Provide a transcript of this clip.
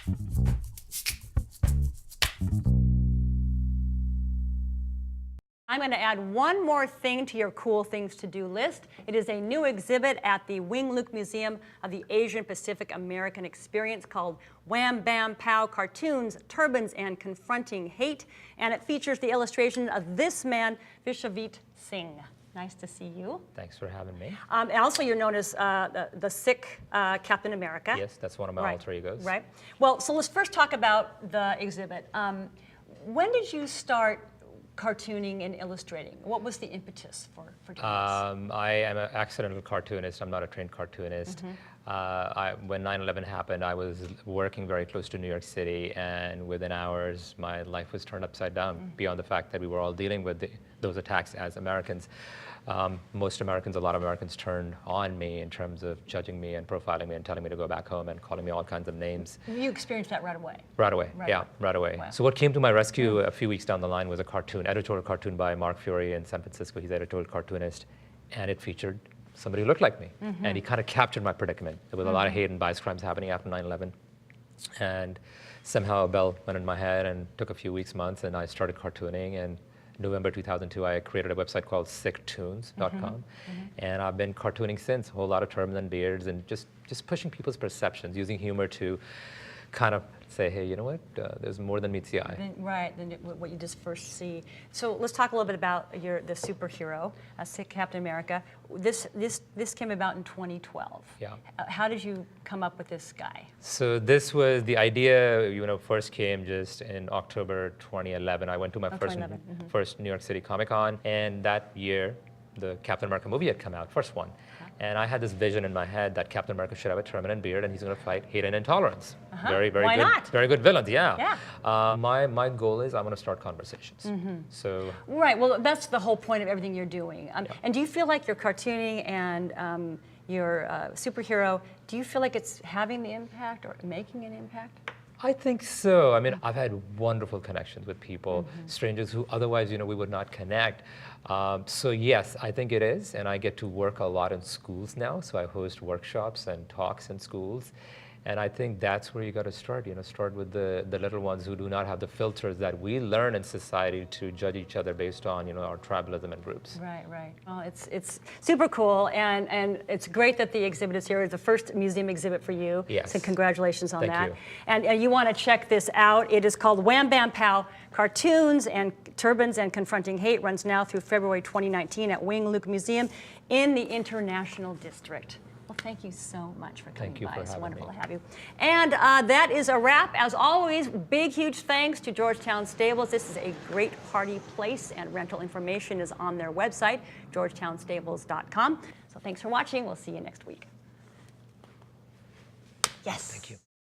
I'm going to add one more thing to your cool things to do list. It is a new exhibit at the Wing Luke Museum of the Asian Pacific American Experience called Wham Bam Pow Cartoons, Turbans, and Confronting Hate. And it features the illustration of this man, Vishavjit Singh. Nice to see you. Thanks for having me. And also you're known as the Sikh Captain America. Yes, that's one of my alter egos. Right. Well, so let's first talk about the exhibit. When did you start cartooning and illustrating? What was the impetus for doing this? I am an accidental cartoonist. I'm not a trained cartoonist. When 9/11 happened, I was working very close to New York City, and within hours, my life was turned upside down, beyond the fact that we were all dealing with those attacks as Americans. Most Americans, a lot of Americans turned on me in terms of judging me and profiling me and telling me to go back home and calling me all kinds of names. You experienced that right away? Right away, yeah, right away. Wow. So what came to my rescue a few weeks down the line was a cartoon, editorial cartoon by Mark Fury in San Francisco. He's an editorial cartoonist, and it featured somebody who looked like me. And he kind of captured my predicament. There was a lot of hate and bias crimes happening after 9/11. And somehow a bell went in my head, and took a few weeks, months, and I started cartooning. And November 2002, I created a website called sicktoons.com, and I've been cartooning since. A whole lot of turbans and beards, and just pushing people's perceptions, using humor to kind of say, hey, you know what, there's more than meets the eye. Than what you just first see. So let's talk a little bit about the superhero, Sikh Captain America. This came about in 2012. Yeah. How did you come up with this guy? So this was, the idea, first came just in October 2011. I went to my first New York City Comic-Con, and that year, the Captain America movie had come out, first one. And I had this vision in my head that Captain America should have a turban and beard, and he's going to fight hate and intolerance. Very, very Why good. not? Very good villains, yeah. My goal is I want to start conversations. So. Right. Well, that's the whole point of everything you're doing. And do you feel like your cartooning and your superhero, do you feel like it's having the impact or making an impact? I think so. I mean, I've had wonderful connections with people, strangers who otherwise, we would not connect. So yes, I think it is, and I get to work a lot in schools now. So I host workshops and talks in schools, and I think that's where you got to start. Start with the little ones who do not have the filters that we learn in society to judge each other based on our tribalism and groups. Right, right. Well, it's super cool, and it's great that the exhibit is here. It's the first museum exhibit for you. Yes. So congratulations on that. Thank you. And you want to check this out. It is called Wham Bam Pow Cartoons and Turbans and Confronting Hate. Runs now through February 2019 at Wing Luke Museum in the International District. Well, thank you so much for coming by. It's wonderful to have you. And that is a wrap. As always, big, huge thanks to Georgetown Stables. This is a great party place, and rental information is on their website, georgetownstables.com. So thanks for watching. We'll see you next week. Yes. Thank you.